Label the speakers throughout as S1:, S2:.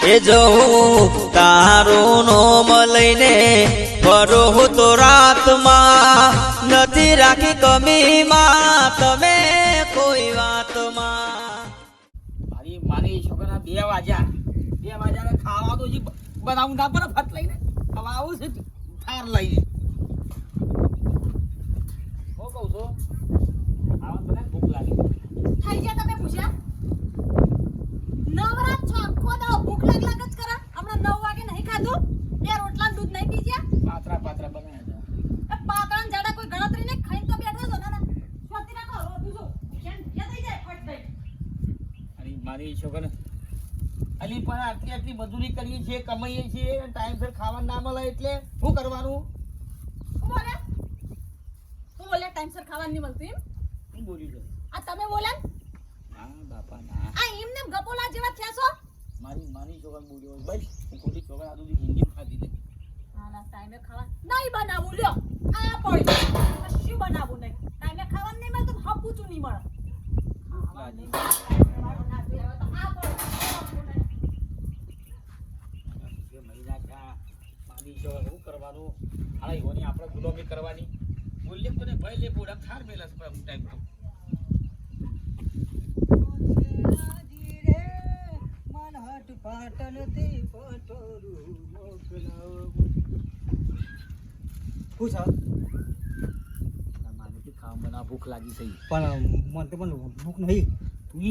S1: એ જવું તારું નોમ લઈને ફરો તો રાતમાં નથી રાખી કમીમાં તમે કોઈ વાતમાં.
S2: મારી છોકરા 2 વાગ્યા ખાવા તો હજી બનાવું ના પડે. ફટ લઈને હવે આવું છે થાર લઈને હું કહું છું આવા મને ભૂખ લાગી
S3: થઈ ગયા. તમે પૂછ્યા નવરાત છો આખો દાડો ભૂખ લાગ જ કરે. હમણાં 9 વાગે નહીં ખાધું, 2 રોટલા દૂધ નહીં પી ગયા.
S2: પાત્રા બનાવ્યા
S3: એ પાતળા જાડા કોઈ ગણતરી ને ખાઈને તો બેઠા છો ને સ્વાતી નાખો રોતું છો કેમ થઈ જાય ફટ દઈ.
S2: અરે મારી છોકરા અલી પણ આટલી મજૂરી કરીએ છીએ, કમાઈએ છીએ, ટાઈમસર ખાવા ના મળે એટલે શું કરવાનું?
S3: શું બોલે ટાઈમસર ખાવાનું નહીં મળતું એમ?
S2: શું બોલ્યું છે?
S3: આ તમે બોલ્યા
S2: હા બાપા ના.
S3: આ એમને ગપોલા જેવા થયા છો.
S2: મારી છોકરા બોલ્યો ભાઈ હું ખોટી છોકરા આ સુધી હિન્દી ખાધી દે.
S3: હાલા ટાઈમે ખાવા નહીં બનાવું લ્યો. આ પડી શું બનાવું નહીં. ટાઈમે ખાવાનું નહીં મળે તો હપુચું નહીં મળે. શું કરવાનું? આપણે ગુલામી કરવાની બોલીએ તો ને ભાઈ લે બોડા થાર મેલા છે ટાઈમ તો ભૂખ લાગી છે
S4: પણ મને તો પણ ભૂખ નહીં.
S2: તું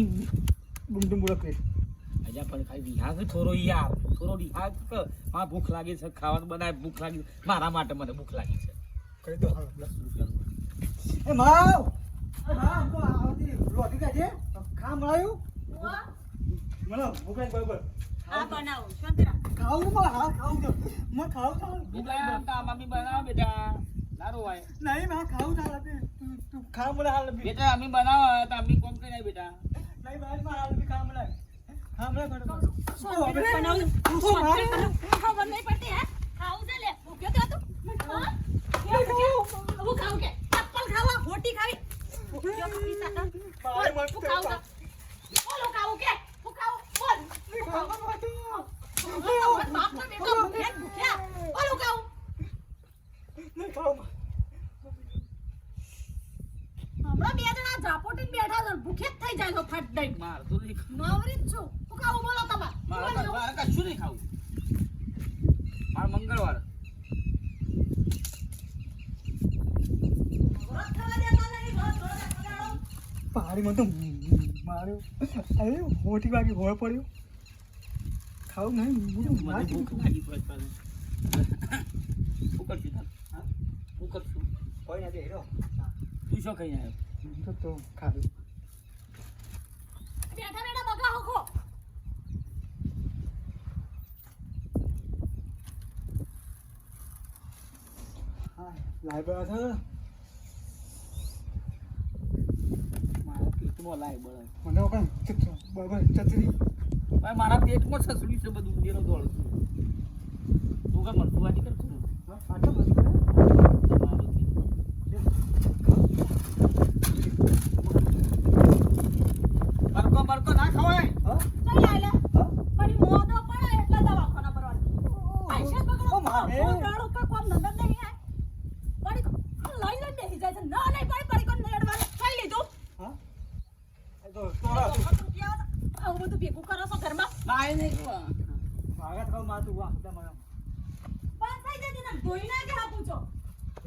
S4: ડુમડુમ બોલા કરે
S2: અજા પણ ખાલી વિહાગ થોડો યાર થોડો વિહાગ માં ભૂખ લાગી છે ખાવાનું બનાય ભૂખ લાગી મારા માટે મને ભૂખ લાગી છે
S4: કરી દો. હા 10 રૂપિયા. એ માવ તો આવતી રોટી કાજે ખા મળાયું મને ભૂખ લાગી બરાબર.
S3: આ બનાવું શાંતિરા
S4: ખાવું માં હા ખાવું તો મને ખાવું તો
S2: બેટા મમ્મી બનાવો બેટા સારું હોય
S4: નહીં માં ખાવું ચાલે તું ખા મને હાલ
S2: બેટા અમ્મી બનાવો તો અમ્મી કોમ કરી બેટા
S4: નહીં ભાઈ માં હાલ ખા મને હા મને
S3: બનાવું ખબર નહીં પડતી હે ખાવું છે લે ભૂખ્યો તો તું હું ખાવું કે એપલ ખાવા રોટી ખાવી ભૂખ્યો તો પીસા કા હું ખાવું બોલો ખાવું કે હું ખાવું બોલ બાપ તો બેટો ભૂખ્યા બોલો ખાવું
S4: નહીં ખાવું
S3: હમણાં 2 જણા ઝાપોટીને બેઠા છે ભૂખે જ થઈ જાય તો ફટ દઈ
S2: માર તો નહીં
S3: નવરી જ છું હું ખાવું બોલો તમાર
S2: મારે કશું નહીં ખાવું મારે મંગળવાર
S3: વ્રત થવા દેતા નહીં વ્રત ખગાડો
S4: પહાડી મને તો માર્યો અરે મોટી વાગી હોય પડ્યો ખાવું નહીં
S2: મને ભૂખ લાગી તો પાછું શું કરશું તાર હા શું કરશું
S4: કોઈ નથી હેરો
S2: તું શું ખાઈ આવ્યો
S4: તો ખાધું
S3: બેઠા બેઠા બગા હોખો
S4: હા લાઈવ હતા
S2: મારા પેટમાં લાય બળે
S4: મને પણ બરાબર ચતરી
S2: ભાઈ મારા પેટમાં સસડ્યું છે બધું ઉંદેરો દોડ તું કાં મરતું વાટી કરતું
S4: હા પાછો બસ
S2: બરકો ના ખવાય
S4: હા
S3: કઈ આલે
S4: હા
S3: મારી મોદો પડે એટલે દવાખાના ભરવાનું પૈસા બગડો
S4: મારે
S3: ગાડો કા કોમ ધંધા નહીં હે પડી લઈ લઈ બેહી જાય છે ના નહીં પડી કોણ નેડવાનું ખાઈ લીધું
S4: હા એ તો તોરા
S3: આવું બધું ભેગું કરો છો ઘરમાં
S2: ના નહીં
S4: ભાગત ખાવ માતું વાહ તમારા
S3: પણ થઈ જતી ને ધોઈ ના કે આપું છો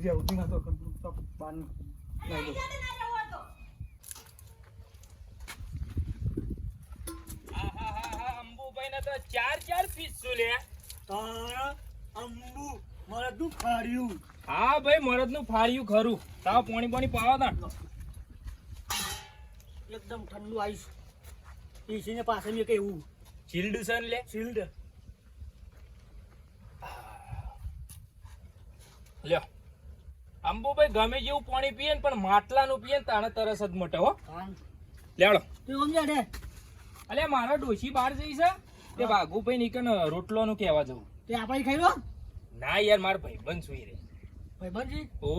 S4: જે ઉઠીમાં તો બાન
S3: અને
S4: લાઈ દો
S3: જતી ના જવું તો
S2: અંબુભાઈ ને તો 4 પીસ છું લે
S4: તારા અંબુ મારા દુખ ખાડ્યું
S2: હા ભાઈ મરદ નું ફાડ્યું ખરું તાવ પાણી પાવો તા
S4: એકદમ ઠંડુ આવીશ પીસીને પાસે મેં કેવું
S2: ચિલ્ડ સન લે
S4: શિલ્ડ
S2: લ્યો અંબુભાઈ ગમે જેવું પાણી પીએ ને પણ માટલાનું પીએ ને તાણે તરસ જ મટે હો લેવડો
S4: તું સમજ્યા ને
S2: અલે મારા ડોશી બહાર જઈ છે તે વાઘુભાઈ નીકળ રોટલોનું કહેવા જવું
S4: તે આપણે ખાઈ લો
S2: ના યાર મારા ભાઈબંધ સુઈ રે
S4: ભાઈબંધજી
S2: ઓ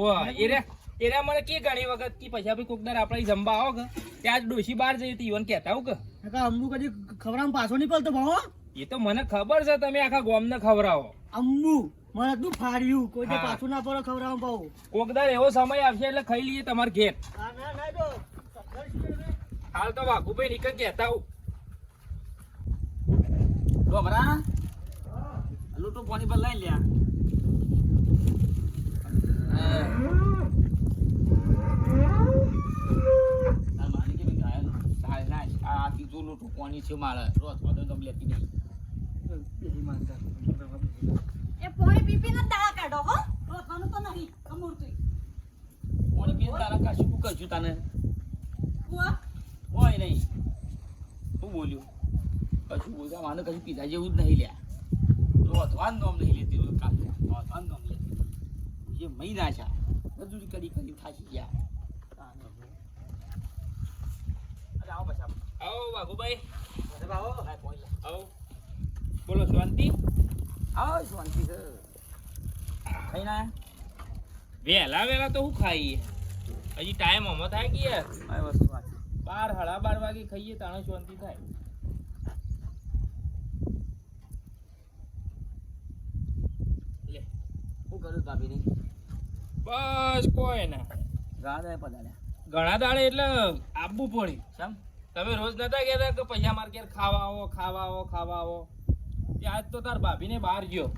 S2: એ મને કે ઘણી વખત કે પછી ભાઈ કોકદાર આપણે જમવા આવો કે ત્યાં જ ડોશી બહાર જઈ હતી ઈવન કહેતા હું કે
S4: અંબુ કદી ખવડાવવામાં પાછો નહીં પડતો ભાવો
S5: એ તો મને ખબર છે તમે આખા ગોમને ખવડાવો.
S4: અમ્મુ મને તું ફાડ્યું કોઈ
S5: હા.
S4: પાછું ના પડે ખવડાવવા પાઉં
S5: કોકદાર એવો સમય આવશે એટલે ખાઈ લઈએ તમારે ઘેર.
S4: ના જો
S5: હાલ તો વાઘુભાઈ નીકળ કહેતા હું.
S2: ડોમરા લૂંટો પાણી પર લઈ લ્યા આ ત્રીજું લૂંટું પાણી છે મારે રોજ વધુ તમે લેતી નહીં
S3: એ પોણી પીપીને દાળ કાઢો હો રોકવાનું તો નહીં અમૂર્તિ
S2: પાણી પીને તારા કાશું શું કરશું તને
S3: કુવા
S2: હોય નહીં શું બોલ્યું કશું બોલ્યા માને કશું પીધા જેવું જ નહીં લ્યા રોધવાન નોમ નહીં લેતી રોધવાન નોમ લેતી જે મહિના છે મજૂરી કરી થાકી ગયા અરે આવો પછી
S5: આવો વાઘુભાઈ.
S2: આવો પોણી લે
S5: આવો. બોલો શાંતિ.
S2: આવો શાંતિ છે ખાઈ ના
S5: વહેલા વહેલા તો શું ખાઈએ? હજી ટાઈમ હમો થાય કે યાર.
S2: આ વસ્તુ વાંચી
S5: 12 સાડા 12 વાગે ખાઈએ તાણે શાંતિ થાય. લે
S2: શું કરું ભાભી નહીં
S5: બસ કોઈ ના.
S2: ગાડા પધાર્યા
S5: ઘણા દાડે એટલે આપવું પડ્યું.
S2: શમ
S5: તમે રોજ નતા કહેતા કે પૈસા માર ઘેર ખાવા આવો ખાવા આવો ખાવા આવો. તે આજ તો તાર ભાભીને બહાર ગયો.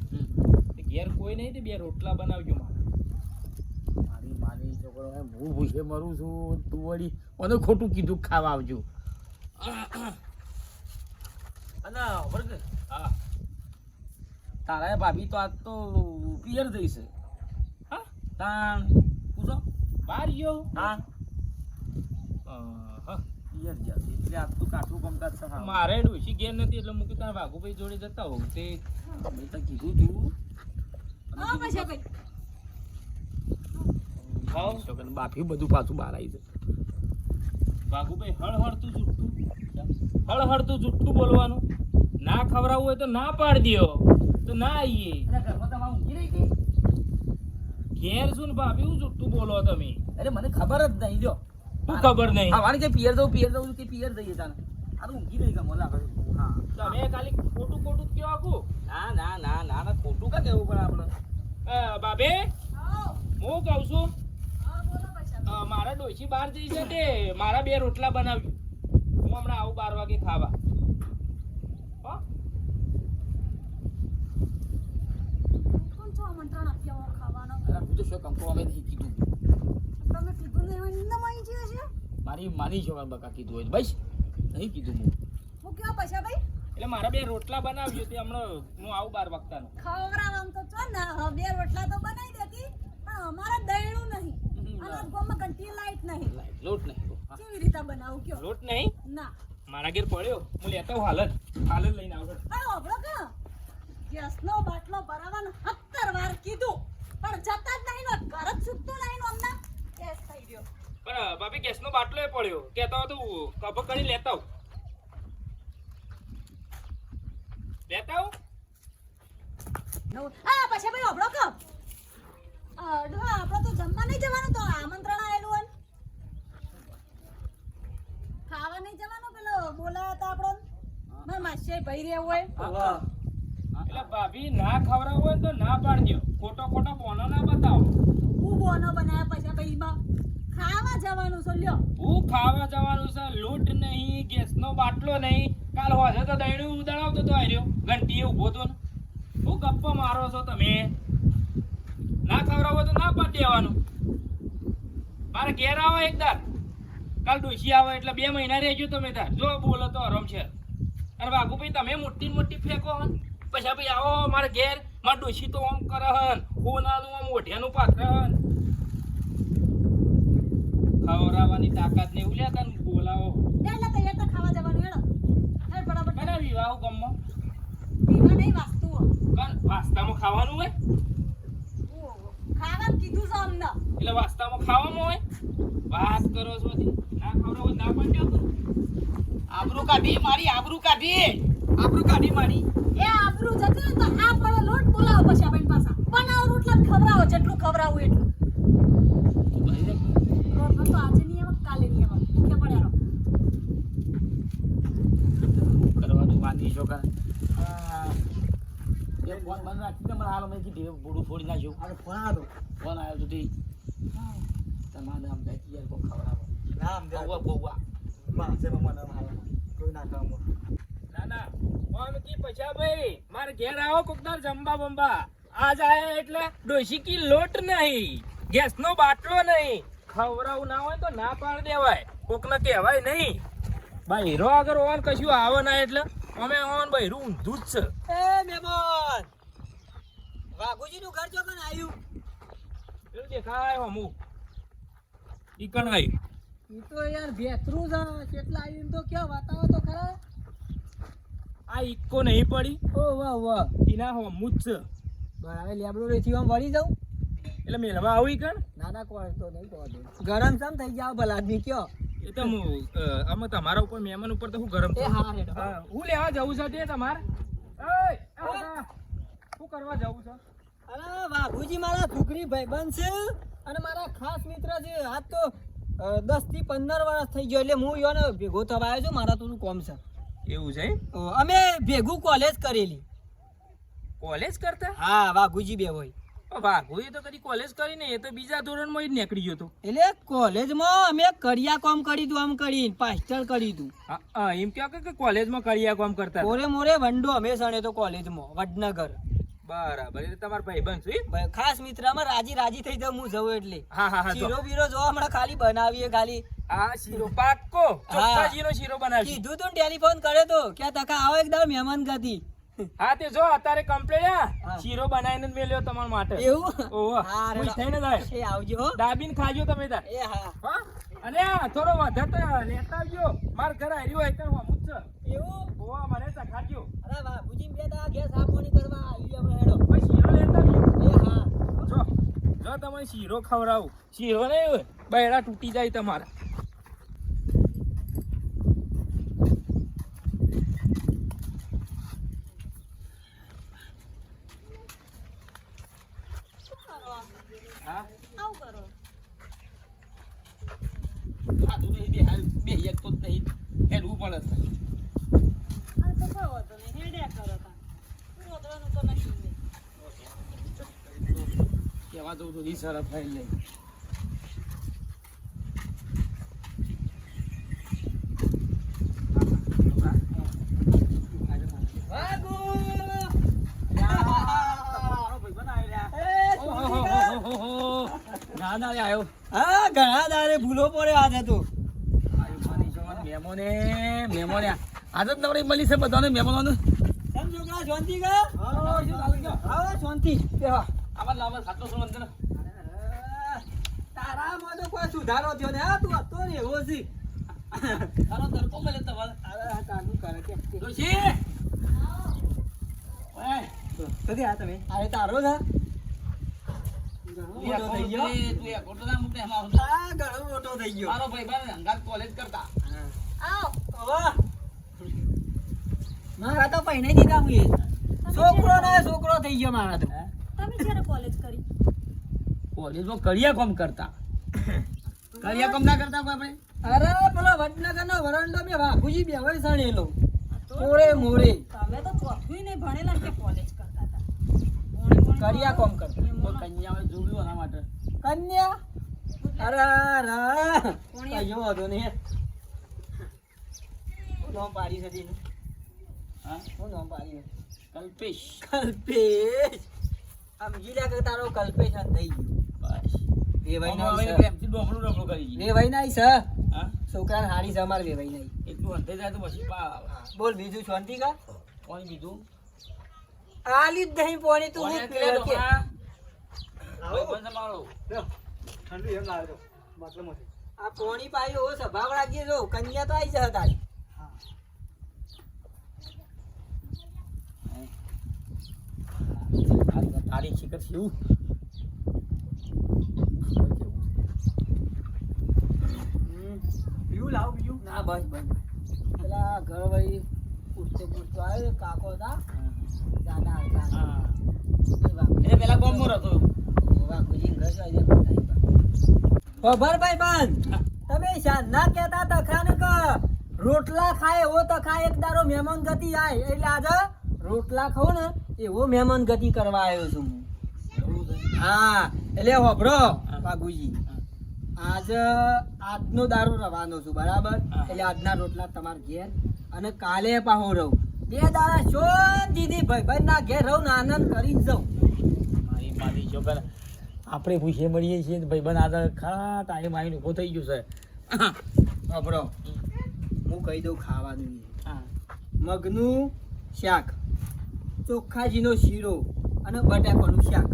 S5: તે ઘેર કોઈ નહીં, તે 2 રોટલા બનાવજો મારે.
S2: મારી માની છોકરો હું ભૂસે મરું છું તું વળી મને ખોટું કીધું ખાવા આવજો અને વર્ગ
S5: હા
S2: તારા ભાભી તો આજ તો પિયર જઈશ
S5: હા
S2: તાણ પૂછો
S5: બહાર ગયો.
S2: હા
S5: હા
S2: પિયર જશે એટલે આજ તો કાઠું કમકાજ છે હા
S5: મારે ડોશી ઘેર નથી એટલે મૂકી તારા વાઘુભાઈ જોડે જતા હોઉં તે
S2: મેં તો કીધું તું
S3: હા પછી ભાઈ
S5: ખાઓ.
S2: છોકરાને બાફી બધું પાછું બહાર આવી છે
S5: વાઘુભાઈ હળહળતું જુઠ્ઠું બોલવાનું. ના ખવડાવવું હોય તો ના પાડી દ્યો તો ના આવીએ.
S2: એટલે ઘરમાં તમારે ઊંઘી રહી હતી
S5: ઘેર શું ને ભાભી હું જુઠ્ઠું બોલો તમે?
S2: અરે મને ખબર જ નહીં લ્યો
S5: શું ખબર નહીં?
S2: હા મારે કે પિયર જવું કે પિયર જઈએ તાને આ તો ઊંઘી રહી ગયો લાગે હા
S5: તમે ખાલી ખોટું ખોટું જ કયો આખું.
S2: ના ના ના ના ના ખોટું કા કેવું પડે આપણે
S5: બાબે
S3: આવો
S5: હું કહું છું
S3: હા બોલો પછી
S5: મારા ડોશી બહાર જઈ છે તે મારા 2 રોટલા બનાવ્યું. હું હમણાં આવું 12 વાગે ખાવા. હો?
S3: કોણ છો મંત્રણ આપ્યો ખાવાનો
S2: અરે હું તો શું કંકો અમે નહીં કીધું
S3: તમે કીધું ને એમાં નમાઈ ગયો છે
S2: મારી માની છોકરા બકા કીધું હોય બસ નહીં કીધું હું
S3: હું કેવા પૈસા ભાઈ
S5: એટલે મારા 2 રોટલા બનાવ્યું તે હમણાં હું આવું 12 વાગતાનો.
S3: ખવડાવવામાં તો છો ને બે રોટલા તો બનાવી દેતી પણ અમારે દયણું નહીં અને ગામમાં ઘંટી લાઈટ નહીં
S2: લોટ નહીં
S3: કેવી રીતે બનાવું કયો
S5: લોટ નહીં
S3: ના
S5: મારા ઘેર પડ્યો હું લેતા હું હાલ જ લઈને આવું.
S3: અરે ઓબળો કે ગેસનો બાટલો ભરાવાનો 17 વાર કીધું પણ જતા જ નહીં ને ઘર જ છૂટતું નહીં ને અમને ગેસ થઈ ગયો
S5: પણ ભાભી ગેસનો બાટલો એ પડ્યો કહેતો હતો કપ કરી લેતા આવું. લેતા આવું.
S3: હા પછી ભાઈ ઓબળો કે ડોહા આપણે તો જમવા નહીં જવાનું તો આમંત્રણ આવેલું હોય ખાવા નહીં જવાનું પેલો બોલાયા હતા આપણો મારા માસી ભાઈ રહેવું હોય
S5: એટલે ભાભી ના ખવડાવવું હોય તો ના પાડજો. ખોટો બોનો ના બતાવો.
S3: હું બોનો બનાવ્યા પછી ભાઈ માં ખાવા જવાનું છે લ્યો
S5: હું ખાવા જવાનું છે. લોટ નહીં, ગેસનો બાટલો નહીં. કાલ હોજે તો દહીણું ઉડાડતો તો આર્યો ઘંટીએ ઊભો તો ને. હું ગપ્પો મારો છો તમે? ના ખવડાવો તો ના પાડી દેવાનું. મારે ઘેર આવો એકદાર. કાલ ડોશી આવે એટલે 2 મહિના રહેજો તમે તાર. જો બોલો તો આરામ છે. અને વાઘુભાઈ તમે મોટી ફેંકો હન પછી ભાઈ આવો મારે ઘેર. મારે ડોશી તો આમ કરે હન કોનાનું આમ ઓઢિયાનું પાત્ર હન. ખવડાવવાની તાકાત ને એવું લેતા ને બોલાવો.
S3: એટલે તૈયાર તો ખાવા જવાનું હેડો હેડ બરાબર
S5: કના વિવાહ ગામમાં
S3: પીવા નહીં વાસ્તુઓ
S5: વાસ્તામાં ખાવાનું હોય
S3: ખાવાનું કીધું છે અમને
S5: એટલે વાસ્તામાં ખાવામાં હોય. વાત કરો છો તે. ના ખવડાવો ના પડ્યો તો
S2: આબરૂ કાઢી મારી
S3: એ આબરૂ જતી ને તો આ પડો લોટ બોલાવો પછી આપણી પાછા બનાવો રોટલા ને ખવડાવો જેટલું ખવડાવું એટલું રોટલો તો આજે નહીં આવે કાલે નહીં આવે ભૂખ્યા પડ્યા રહો
S2: કરવાનું માની છોકરા ફોન બંધ રાખી દે, મને હાલો મેં કીધું બોડું ફોડી નાખ્યું.
S4: અરે ફોન આવ્યો
S2: ફોન આવ્યો તો તે તમારે આમ જાય યાર કોઈ ખવડાવો.
S4: નામ દે
S2: બહુવા બહુવા.
S4: માં છે મમ્મા નામ હાલ કોઈ ના કામ
S5: ના ના ફોન કી પછા ભાઈ મારે ઘેર આવો કોકદાર જંબા બંબા આજ આયા એટલે ડોશી કી લોટ નહીં, ગેસ નો બાટલો નહીં, ખવરાવું ના હોય તો ના પાડ દેવાય, કોકને કહેવાય નહીં. બૈરો અગર ઓન કશું આવે ના એટલે અમે ઓન બૈરું ઊંધું જ છે.
S6: એ મેમોન વાઘુજી નું ઘર ચોકન આવ્યું.
S5: પેલું દેખાય હમું ઈકણ આવ્યું.
S6: ઈ તો યાર ભેતરું છે, કેટલા આવ્યું તો ક્યાં વાતાવો તો ખરા.
S5: આ ઈકો નહીં પડી
S6: ઓ વાહ વાહ,
S5: એના હમું જ છે.
S6: બરાબર લેબડો રેથી આમ વળી જાઉં.
S5: એટલે મેળવા આવું ઈકણ
S6: નાના કોઈ તો નહીં તો ગરમ સમ થઈ જાવ ભલા આદમી કયો.
S5: એ તો હું અમે તમારા ઉપર મહેમાન ઉપર તો હું ગરમ
S6: એ
S5: છું.
S6: હા રેડો.
S5: હા, હું લેવા જવું છે તે તમારે એય, એ બધા, શું કરવા જવું છે?
S6: અરે વાઘુજી મારા છોકરી ભાઈબંધ છે અને મારા ખાસ મિત્ર છે. આજ તો 10 થી 15 વર્ષ થઈ ગયો એટલે હું યોને ભેગો થવા આવ્યો છું. મારા થોડું કોમ છે.
S5: એવું છે?
S6: અમે ભેગું કોલેજ કરેલી.
S5: કોલેજ કરતા?
S6: હા વાઘુજી બે હોય
S5: વાઘુ એ તો કદી કોલેજ કરી ને, એ તો બીજા ધોરણમાં જ નીકળી ગયો તો.
S6: એટલે કોલેજમાં અમે કડિયા કામ કરી તું, આમ કરીને પાસ્ટર કરી તું.
S5: હા, એમ કહો કે કોલેજમાં કડિયા કામ કરતા હતા.
S6: મોરે મોરે વંડો અમે સણે તો કોલેજમાં વડનગર.
S5: બરાબર, એટલે તમારા ભાઈબંધ છે?
S6: ભાઈ ખાસ મિત્રમાં રાજી થઈ જાવ હું જવું એટલે.
S5: હા હા હા,
S6: શીરો બીરો જો હમણાં ખાલી બનાવીએ ખાલી.
S5: આ શીરો પાક્કો ચોખ્ખાજીનો શીરો બનાવશું.
S6: કીધું તું ટેલિફોન કર્યો તો કે તકા આવો એકદમ મહેમાન ગતિ.
S5: હા તે જો અત્યારે કમ્પ્લેટ
S6: હા.
S5: શીરો બનાવીને જ મેલ્યો તમારા માટે.
S6: એવું
S5: ઓહો,
S6: હા,
S5: ખુશ
S6: રેડો.
S5: થઈને જાય.
S6: એ આવજો હો.
S5: દાબીને ખાજો તમે તાર.
S6: એ હા
S5: હા? અને આ થોડો વધારે તો લેતા આવજો. માર ઘર આવ્યું હોય તો હમું જ છે.
S6: એવું.
S5: ઓહો, મને ચખાડજો.
S6: અરે વાહ ભુજી બે દા ગેસ આપવાની કરવા આવી આપણે હેડો.
S5: ભાઈ શીરો લેતા આવજો.
S6: એ હા
S5: જો જો તમે શીરો ખવડાવું, શીરો નહીં બૈરા તૂટી જાય તમારા. હા,
S3: આવું કરો.
S2: ખાધું નહીં, બે એક તો જ નહીં, હેડવું પડે છે.
S3: આ તો કહો તો નહીં, હેડ્યા કરો તા. રોતવાનું તો નથી ને.
S2: કહેવા જવું તો ઈ સરસ ફાઈલ લઈ.
S6: વાઘુ
S2: ના ના આવ્યો.
S6: હા ઘણા દારે ભૂલો પડે આજે તો.
S2: મેમોને આદત નવડી મળી છે બધાને મહેમાનોને.
S6: કેમ છોકરા શાંતિ કા? આવો શાંતિ બેહો.
S2: આવા લાવા સાતો સો અંદર.
S6: તારામાં તો કોઈ સુધારો થયો ને. હા તું હતો ને એવો છે.
S2: તારો તડકો મળે તમારે.
S6: અરે આ કાનું કરે કે
S2: ડોશી! ઓય,
S6: કદી આ તમે આ તારો છે.
S2: તું
S6: મોટો થઈ ગયો.
S2: એક ઓટો ના મૂકે એમાં આવતો.
S6: આ ઘણો મોટો થઈ ગયો.
S2: મારો ભાઈબંધ અંગાત કોલેજ કરતા.
S3: આવો.
S6: વાહ મારા તો પહેણાઈ દીધા હું એ. છોકરો ને છોકરો થઈ ગયો મારા તો.
S3: તમે જ્યારે કોલેજ કરી?
S2: કોલેજમાં કડિયા કામ કરતા. કડિયા કામ ના કરતા કોઈ આપણે?
S6: અરે પેલો વડનગર નો વરંડો મેં વાઘુજી બેવાય સણેલો મોરે મોરે
S3: તમે તો ચોથુંય નહીં ભણેલા કે કોલેજ કરતા હતા.
S6: કરિયા કોમ કર.
S2: કોઈ કન્યાઓ જોડ્યું એના માટે.
S6: કન્યા અરે કયો હતો ને હું નામ પાડી હતી ને.
S2: હા?
S6: હું નામ પાડી
S2: કલ્પેશ.
S6: કલ્પેશ. આમ ગીલા કે તારો કલ્પેશ જ થઈ ગયો.
S2: બસ.
S6: વેવાઈ
S2: આમાં
S6: નાઈ
S2: હવે
S6: છે.
S2: પ્રેમથી ડોમડું ડોમડું કરી દીધું.
S6: વેવાઈ નાઈ છે.
S2: હા?
S6: છોકરાને હારી છે અમારે વેવાઈ નાઈ.
S2: એટલું અંતે જાય તો પછી
S6: બોલ બીજું શાંતિ કા?
S2: કોણ બીજું?
S6: આલી જ નહીં પોણી તું
S2: કોણે
S6: હું
S2: કીધું
S6: કે.
S2: હમણાં? ભાઈબંધ તમારો.
S4: ઠંડુ એમ લાવે તો માટલામાંથી
S6: આ પોણી પાયો ઓ સભાવ રાખજે જો કન્યા તો આવી જશે તારી.
S2: તારી શિખર છે એવું.
S6: બીજું લાવ બીજું. ના બસ બસ. પેલા ઘર ભાઈ પૂછતો આવ્યો કાકો હતા દાદા હતા.
S2: હા.
S6: એ વાઘુ.
S2: એટલે પેલા ગોમોર હતો.
S6: વાઘુજી ઘર તો આવી ખબર ભાઈ બંધ તમે શાનના કહેતા તખાને કે રોટલા ખાય ઓ તખા એક દારો મહેમાન ગતિ આય એટલે આજે રોટલા ખાઉં ને એવો મહેમાન ગતિ કરવા આવ્યો છું હું.
S2: એવું છે.
S6: હા એટલે હોભળો બાબુજી, આજનો દારૂ રવાનો છું બરાબર. એટલે આજના રોટલા તમારા ઘેર અને કાલે પાહો રહું. 2 દાડા શાંતિથી ભાઈ ના ઘેર રહું ને આનંદ કરીને જાઉં.
S2: મારી મારી છોકર આપણે પૂછે મળીએ છીએ ભાઈબંધ આગળ ખરા ટાઈમ આવીને ઊભો થઈ ગયું છે.
S6: હોભળો, હું કહી દઉં ખાવાનું.
S2: હા.
S6: મગનું શાક, ચોખાજીનો શીરો અને બટાકાનું શાક.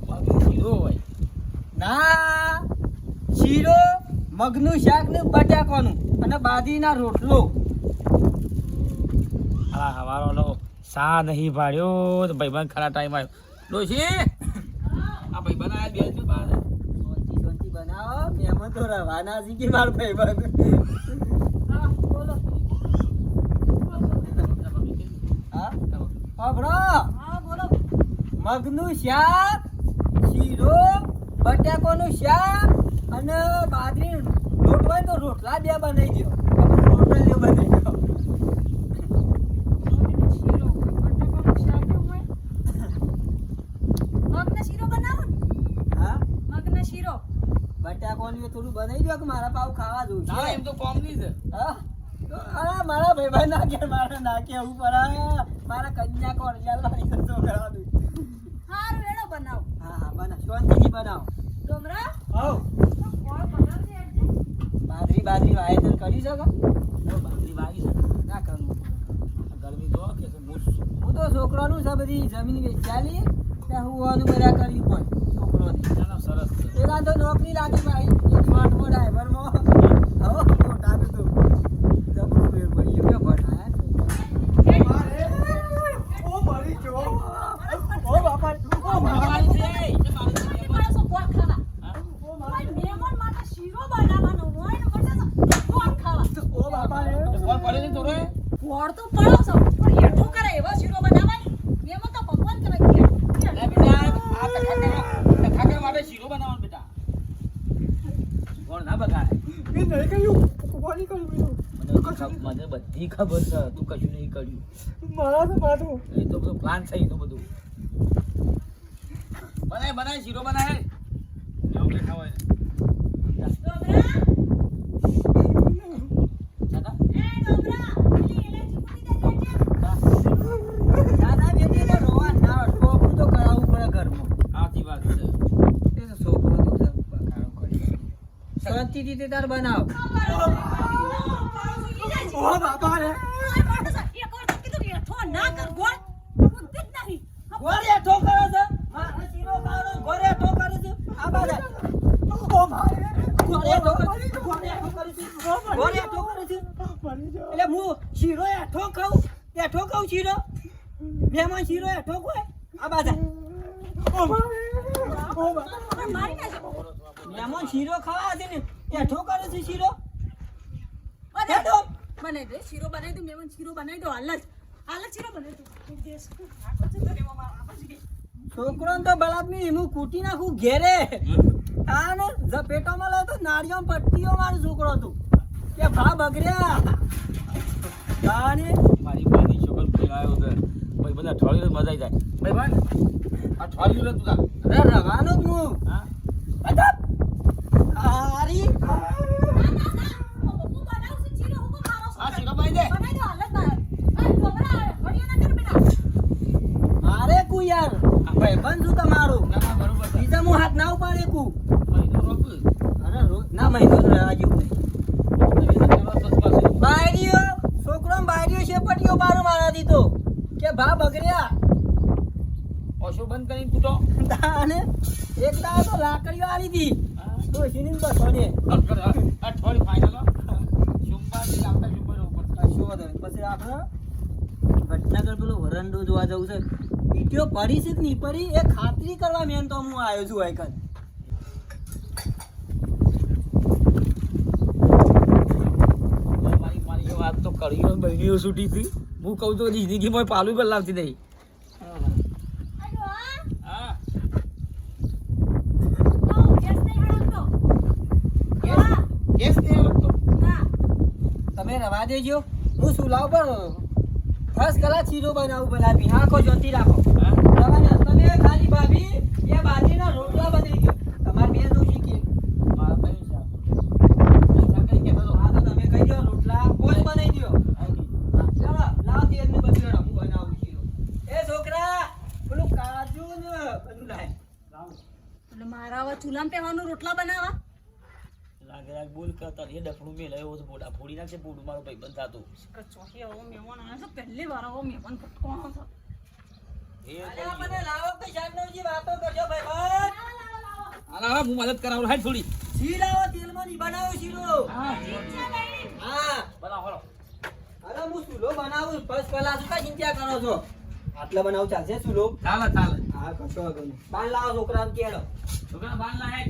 S2: બાકી શીરો હોય.
S6: ના, શીરો, મગનું શાક ને બટાકાનું અને બાજરીના રોટલો.
S2: હા હવારો સા નહીં પાડ્યો તો ભાઈબંધ ખરા ટાઈમ આવ્યો. ડોશી આ ભાઈબંધ આયા બે જ બહાર.
S6: શાંતિ બનાવો, મહેમાન તો રવાના છે કે મારો ભાઈબંધ.
S3: હા બોલો.
S6: હા હોભળો,
S3: હા બોલો.
S6: મગનું શાક, શીરો, બટાકાનું શાક અને બાજરી રોટ હોય તો રોટલા 2 બનાવી દો. રોટલીઓ બનાવી દો.
S3: શીરો, બટાકાનું શાક એવું હોય? મગનો શીરો બનાવો ને?
S6: હા,
S3: મગનો શીરો.
S6: બટાકાનું એ થોડું બનાવી દો કે મારા પાવ ખાવા દઉં
S2: ના એમ તો કોમની છે.
S6: હા, અરે મારા ભાઈબંધ ના ઘેર મારા નાખે એવું પડે. મારા કન્યા કોણ વાળી છોકરા દઉં.
S3: હારું એનો બનાવો.
S6: હા હા, બનાવ શાંતિથી બનાવો.
S3: ડોમરા
S6: હો,
S3: કોણ બનાવશે આજે?
S6: બાજરી વાવેતર કરી શકો?
S2: બાકી વાગી છે.
S6: ના કરું.
S2: ગરમી જો કે છે મૂસ.
S6: હું તો છોકરાનું છે બધી જમીન વેચાલી ત્યાં હું વાનું બધા કર્યું પણ છોકરોને.
S2: ચાલો સરસ છે.
S6: પેલા તો નોકરી લાગી ભાઈ, એક સ્માર્ટમાં ડ્રાઈવરમાં. હવે મોટા તો જબરું મેળ પડી ગયો કે ભણાયા. ઓ મારી જો, ઓ બાપા, ઓ
S2: મારી છે. એ મારી છે.
S3: માણસો ગોળ ખાવા. કોઈ મહેમાન માટે શીરો બનાવવાનો હોય ને મને તો ગોળ ખાવા.
S6: ઓ બાપા રે.
S2: કોણ પડે છે થોડો?
S3: ગોળ તો પડો છો પણ હેઠો કરે એવો શીરો બનાવવાની. મહેમાન તો ભગવાન કહેવાય.
S2: લે બેટા આ તખાકા માટે શીરો બનાવવાનો બેટા. કોણ ના બગાડે.
S6: એ નહીં કહ્યું, કોની કર્યું બીજું?
S2: મને બધી ખબર છે તું કશું નહીં કર્યું.
S6: મારા તો મારું.
S2: એ તો બધું પ્લાન છે. એ તો બધું બનાય શીરો બનાય. એવું કે ખાવાય.
S3: ડોમરા
S2: દાદા
S3: એ ડોમરા પેલી એલર્જી પૂરી થઈ જાય
S6: દાદા બેટીને રોવા ના ટોપું તો કરાવવું પડે ઘરમાં.
S2: આથી વાત છે.
S6: એ તો છોકરો તો છે, બગાડો કરી. શાંતિથી તે તાર બનાવ. ઓ બાપા રે. ગોરે ઠો કરે છે. મારા શીરો ખાવાનો ગોરે ઠો કરે છે. આ બાજુ. ઓ મારે. ગોરે ઠો કરે છે. ગોરે ઠો કરે છે. એટલે હું શીરો એઠો ખાઉં શીરો. મહેમાન શીરો એઠો કોઈ. આ બાજુ. ઓ મારે. ઓ બાપા. મહેમાન શીરો ખાવા છે ને એઠો કરે છે શીરો. એઠો.
S3: બનાવી દે શીરો બનાવી દો મહેમાન શીરો બનાવી દો હાલ જ શીરો બનાવી દો
S6: છોકરોને તો બળાદમી હું કૂટી નાખું ઘેરે. આ ને ઝપેટોમાં લો તો નાળિયો પટ્ટીઓ મારું છોકરો તું કે ભા બગડ્યા.
S2: મારી માની છોકર ભાઈ આવ્યો છે. ભાઈ બધા અઠવાડિયું મજા આવી જાય. ભાઈ ભાઈ અઠવાડિયું તું તા.
S6: અરે રવાનો જ હું.
S2: હા
S6: અદબ. હારી.
S2: આ શીરો બનાવી દે.
S6: મારે કુ યાર ભાઈ બંધ છું તમારું.
S2: ના ના બરોબર છે.
S6: બીજા હું હાથ ના ઉપાડે કુ.
S2: ભાઈ તો રોક.
S6: અરે ના મહિનો તો રહેવા જેવું નહીં. બાયરીઓ છોકરો બાયરીઓ શેપટીઓ મારો મારાથી તો કે ભા બગડ્યા.
S2: ઓછો બંધ કરીને ફૂટો.
S6: અને એક દાડો તો લાકડીઓ આલી હતી ડોશીની ને બસોને.
S2: અઠવાડિયું ફાઇનલ. સોમવારથી આવતા સોમવારે ઉપર.
S6: કશો વાંધો નહીં. પછી આપણે ભટનાગર પેલો વરંડો જોવા જવું છે. ઈટીઓ પડી છે કે નહીં પડી એ ખાતરી કરવા મેન તો હું આવ્યો છું આઈકન.
S2: મારી વાત તો કરી બહેનીઓ છૂટી હતી. હું કહું તો જિંદગીમાં પાલું પણ લાવતી નહીં. હા ગેસ નહીં આવતો.
S6: તમે રવા દેજો હું સુલાવ પર ફર્સ્ટ ક્લાસ શીરો બનાવું બનાવી હા કો જોતી રાખો
S5: હા?
S6: તમે ખાલી ભાભી એ બાજરીના રોટલા બનાવી દો તમારે બે નું શીખી
S5: મારા ભાઈ છે.
S6: હા તો તમે કહી દો રોટલા કોઈ બનાવી દો ચાલો લાવ તેલની બદલે હું બનાવું શીરો એ છોકરા પેલું કાજુ ને બધું લાય
S3: એટલે મારા હવે ચૂલામાં પહેવાનું રોટલા બનાવવા
S2: લાગે લાગે બોલ કરતા એ ડફડું મેં લાવ્યો છે બોડા ફોડી નાખશે બોડું મારો ભાઈ બંધ થતું
S3: ચોથી આવો મહેમાન આવ્યો છે પહેલી વાર આવો મહેમાન ફટકોણો છે
S6: અલ્યા મને લાવો કે શાકનોજી વાતો કરજો ભાઈ ભાઈ
S2: હા હું મદદ કરાવું હાલ થોડી
S6: શીરાવો તેલમાં ની બનાવો શીરો
S2: હા
S6: હા
S2: બનાવો હળો
S6: અરે હું સુલો બનાવું ફર્સ્ટ ક્લાસ કા ચિંતા કરો છો આટલા બનાવું ચાલશે સુલો
S2: ચાલે ચાલે
S6: હા કશો વાંધો નહીં બાન લાવો છોકરાને કેળો
S2: છોકરા બાંધ ના હે